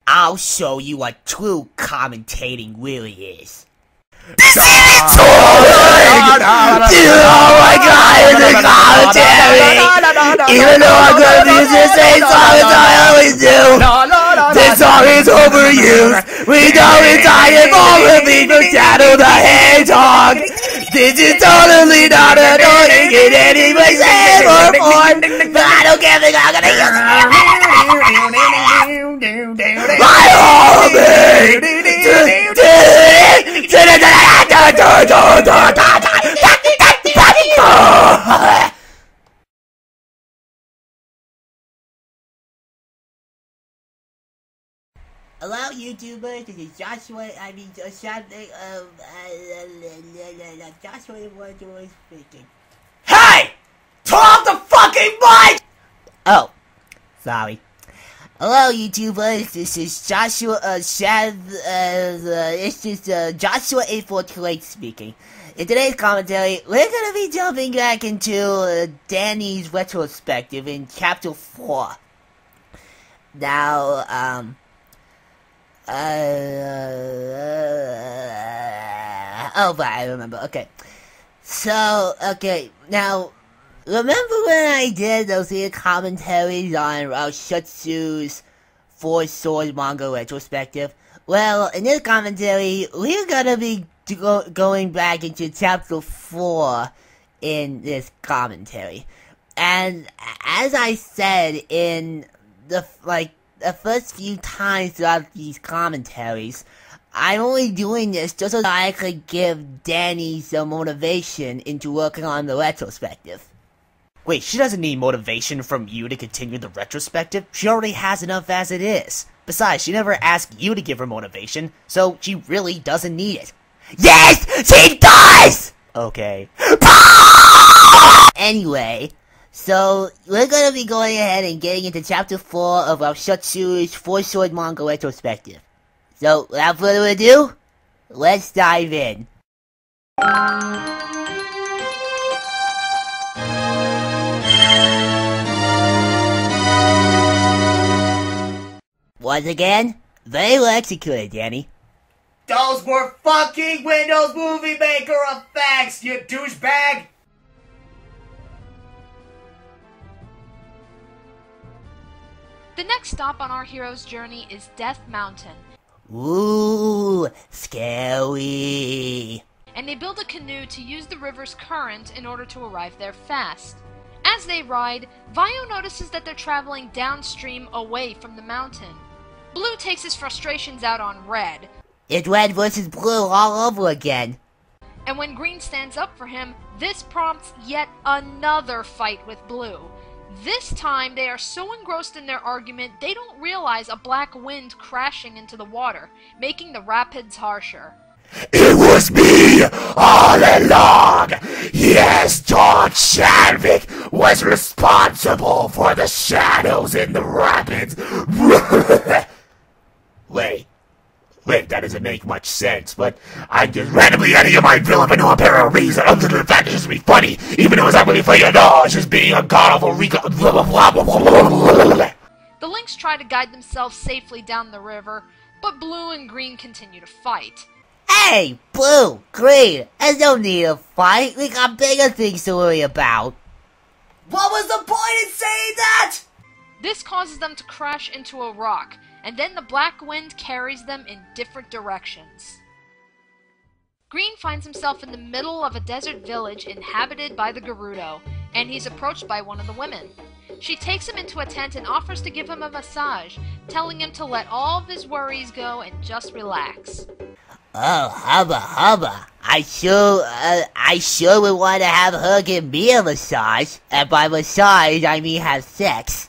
I'll show you what true commentating really is. This is touring! Oh my god, it's a commentary! Even though I'm gonna use the same song as I always do! This song is overused! We know it's probably from Shadow the Hedgehog! This is totally not annoying in any way, shape, or form! But I don't care if I'm gonna use it! My homie! Hello, YouTubers. This is Joshua. Shadvic. Joshua was speaking. Hey! Turn off the fucking mic! Oh, sorry. Hello, YouTubers. This is Joshua. It's just Joshua 842 speaking. In today's commentary, we're gonna be jumping back into Danny's retrospective in Chapter 4. Now, oh, but I remember. Okay. So, okay, now, remember when I did those here commentaries on Roushutsu's Swords Manga Retrospective? Well, in this commentary, we're gonna be going back into Chapter 4 in this commentary. And as I said in the first few times throughout these commentaries, I'm only doing this just so that I could give Danny some motivation into working on the retrospective. Wait, she doesn't need motivation from you to continue the retrospective. She already has enough as it is. Besides, she never asked you to give her motivation, so she really doesn't need it. Yes, she does! Okay. Anyway, so we're gonna be going ahead and getting into Chapter 4 of RoushutsuRises Swords Manga Retrospective. So, without further ado, let's dive in. Once again, very well executed, Danny. Those were fucking Windows Movie Maker effects, you douchebag! The next stop on our hero's journey is Death Mountain. Ooh, scary. And they build a canoe to use the river's current in order to arrive there fast. As they ride, Vio notices that they're traveling downstream away from the mountain. Blue takes his frustrations out on Red. It's Red versus Blue all over again. And when Green stands up for him, this prompts yet another fight with Blue. This time, they are so engrossed in their argument, they don't realize a black wind crashing into the water, making the rapids harsher. It was me all along! Yes, John Shadvic was responsible for the shadows in the rapids! Wait, that doesn't make much sense, but I just randomly added my villain for no apparent reason other than the fact it's just be funny, even though it's not really funny at all, it's just being a god-awful The Lynx try to guide themselves safely down the river, but Blue and Green continue to fight. Hey, Blue, Green, there's no need to fight. We got bigger things to worry about. What was the point in saying that? This causes them to crash into a rock, and then the black wind carries them in different directions. Green finds himself in the middle of a desert village inhabited by the Gerudo, and he's approached by one of the women. She takes him into a tent and offers to give him a massage, telling him to let all of his worries go and just relax. Oh, hubba. I sure would want to have her give me a massage. And by massage, I mean have sex.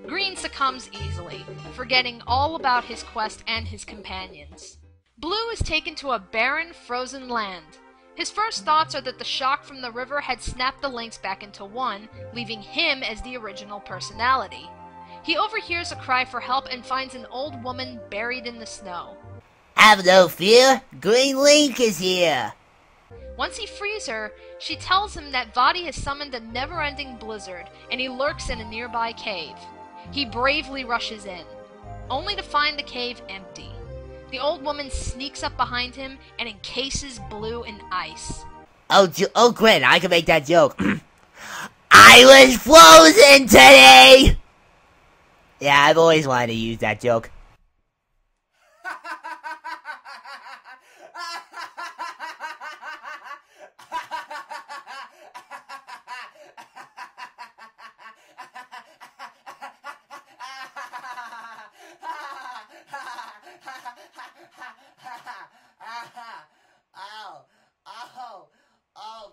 Green succumbs easily, forgetting all about his quest and his companions. Blue is taken to a barren, frozen land. His first thoughts are that the shock from the river had snapped the Lynx back into one, leaving him as the original personality. He overhears a cry for help and finds an old woman buried in the snow. Have no fear, Green Link is here. Once he frees her, she tells him that Vadi has summoned a never-ending blizzard, and he lurks in a nearby cave. He bravely rushes in, only to find the cave empty. The old woman sneaks up behind him and encases Blue in ice. Oh, Gwen, I can make that joke. I was frozen today! Yeah, I've always wanted to use that joke.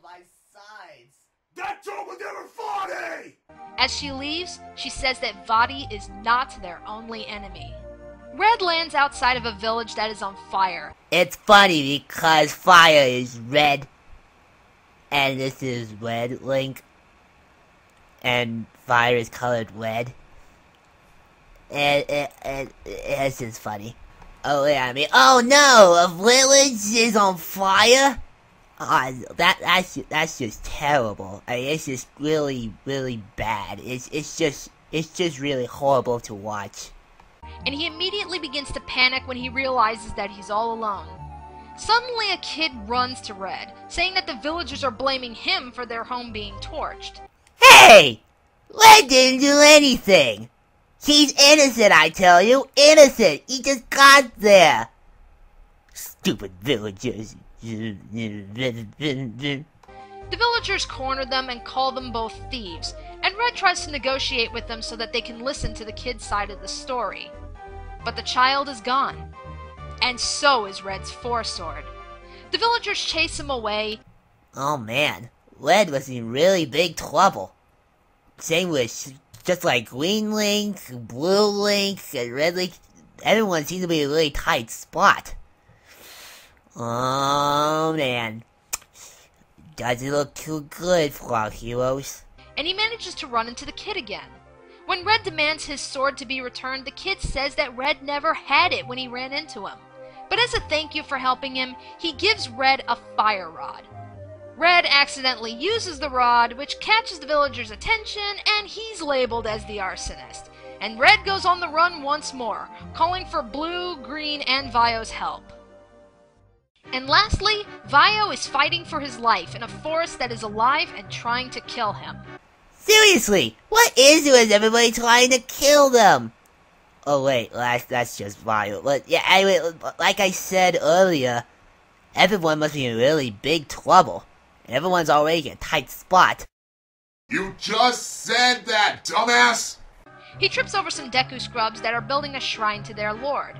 My sides. That joke was never funny! As she leaves, she says that Vadi is not their only enemy. Red lands outside of a village that is on fire. It's funny because fire is red, and this is Red Link, and fire is colored red. And it's just funny. Oh yeah, oh no, a village is on fire? That's just terrible. It's just really, really bad. It's just really horrible to watch. And he immediately begins to panic when he realizes that he's all alone. Suddenly a kid runs to Red, saying that the villagers are blaming him for their home being torched. Hey! Red didn't do anything! He's innocent, I tell you! Innocent! He just got there! Stupid villagers. The villagers corner them and call them both thieves, and Red tries to negotiate with them so that they can listen to the kid's side of the story. But the child is gone, and so is Red's foresword. The villagers chase him away. Oh man, Red was in really big trouble. Same with just like Green Link, Blue Link, and Red Link. Everyone seems to be in a really tight spot. Oh man, doesn't look too good for our heroes. And he manages to run into the kid again. When Red demands his sword to be returned, the kid says that Red never had it when he ran into him. But as a thank you for helping him, he gives Red a fire rod. Red accidentally uses the rod, which catches the villagers' attention, and he's labeled as the arsonist. And Red goes on the run once more, calling for Blue, Green, and Vio's help. And lastly, Vio is fighting for his life in a forest that is alive and trying to kill him. Seriously, what is it with everybody trying to kill them? Oh wait, that's just Vio. But yeah, anyway, like I said earlier, everyone must be in really big trouble. And everyone's already in a tight spot. You just said that, dumbass! He trips over some Deku scrubs that are building a shrine to their lord.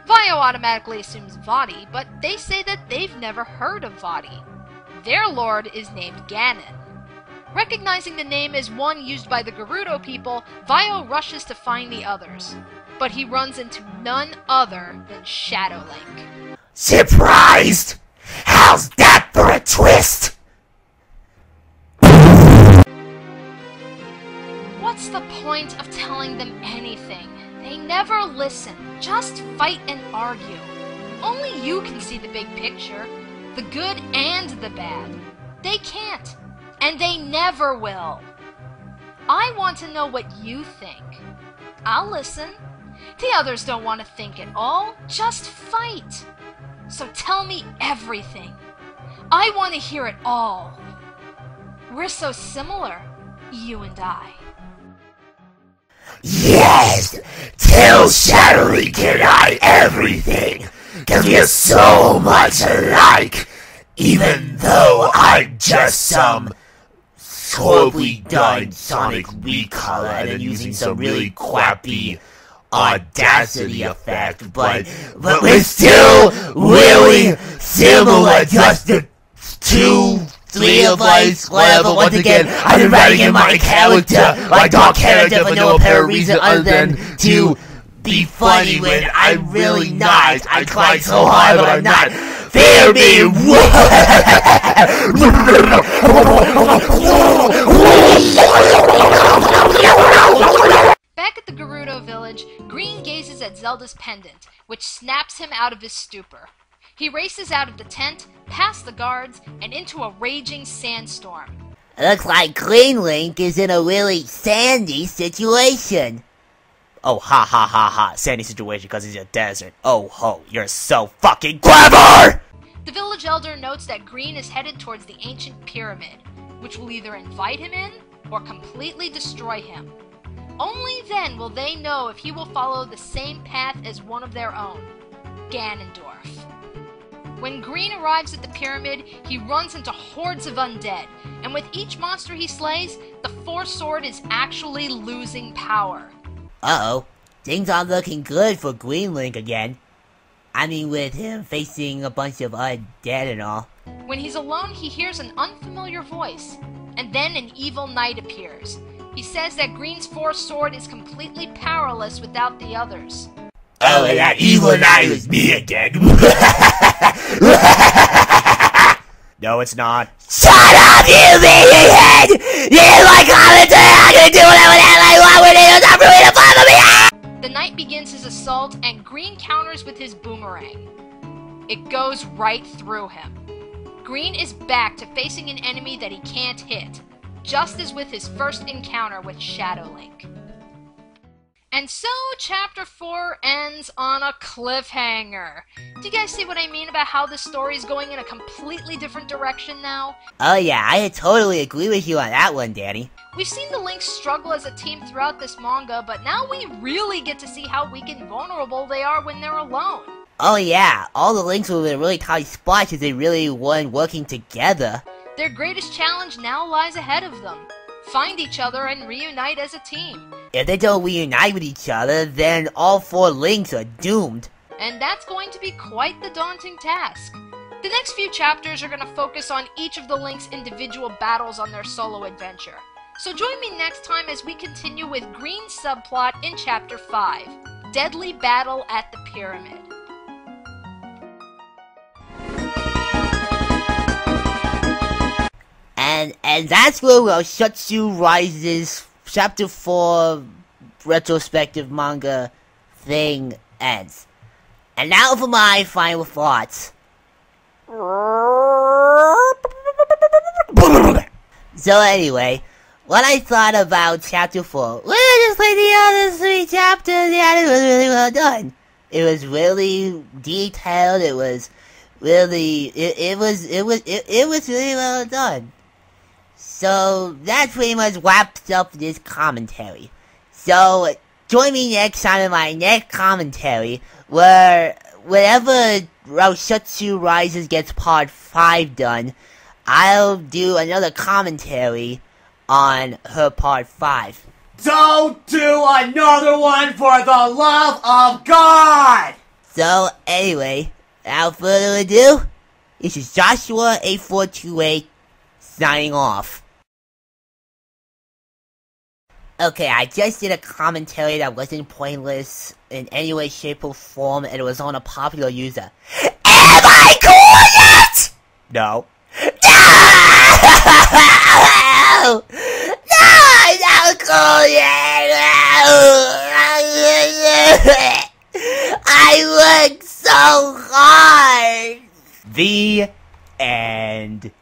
Vio automatically assumes Vadi, but they say that they've never heard of Vadi. Their lord is named Ganon. Recognizing the name as one used by the Gerudo people, Vio rushes to find the others. But he runs into none other than Shadow Link. Surprised? How's that for a twist? What's the point of telling them anything? They never listen. Just fight and argue. Only you can see the big picture. The good and the bad. They can't. And they never will. I want to know what you think. I'll listen. The others don't want to think at all. Just fight. So tell me everything. I want to hear it all. We're so similar, you and I. Yes! Tell Shadowy and I everything! Cause we're so much alike! Even though I'm just some horribly done sonic recolor and then using some really crappy audacity effect, but we're still really similar, just the 2-3 of us, whatever. Once again, I've been writing in my character, my dark character, for no apparent reason other than to be funny when I'm really not. I try so hard, but I'm not. Fear me! Back at the Gerudo village, Green gazes at Zelda's pendant, which snaps him out of his stupor. He races out of the tent, past the guards, and into a raging sandstorm. It looks like Green Link is in a really sandy situation. Oh, ha ha ha ha, sandy situation because he's a desert. Oh ho, you're so fucking clever! The village elder notes that Green is headed towards the ancient pyramid, which will either invite him in or completely destroy him. Only then will they know if he will follow the same path as one of their own, Ganondorf. When Green arrives at the pyramid, he runs into hordes of undead, and with each monster he slays, the Force Sword is actually losing power. Uh-oh, things aren't looking good for Green Link again. I mean, with him facing a bunch of undead and all. When he's alone, he hears an unfamiliar voice, and then an evil knight appears. He says that Green's Force Sword is completely powerless without the others. Oh, and that evil knight was me again. No, it's not. Shut up, you meathead! You didn't like commentary! I'm gonna do whatever the hell I want with it! Stop ruining the fun of me! The knight begins his assault, and Green counters with his boomerang. It goes right through him. Green is back to facing an enemy that he can't hit, just as with his first encounter with Shadow Link. And so, Chapter 4 ends on a cliffhanger. Do you guys see what I mean about how this story is going in a completely different direction now? Oh yeah, I totally agree with you on that one, Danny. We've seen the Links struggle as a team throughout this manga, but now we really get to see how weak and vulnerable they are when they're alone. Oh yeah, all the Links were in really tight spots as they really weren't working together. Their greatest challenge now lies ahead of them. Find each other and reunite as a team. If they don't reunite with each other, then all 4 Links are doomed. And that's going to be quite the daunting task. The next few chapters are going to focus on each of the Links' individual battles on their solo adventure. So join me next time as we continue with Green's subplot in Chapter 5, Deadly Battle at the Pyramid. And that's where RoushutsuRises Chapter 4 retrospective manga thing ends. And now for my final thoughts. So anyway, when I thought about Chapter 4, just like the other 3 chapters, yeah, it was really well done. It was really detailed, it was really, it was really well done. So, that pretty much wraps up this commentary. So, join me next time in my next commentary, where whenever RoushutsuRises gets part 5 done, I'll do another commentary on her part 5. Don't do another one for the love of God! So, anyway, without further ado, this is Joshua8428 signing off. Okay, I just did a commentary that wasn't pointless in any way, shape, or form, and it was on a popular user. Am I cool yet? No. No! No, I'm not cool yet! I worked so hard! The end.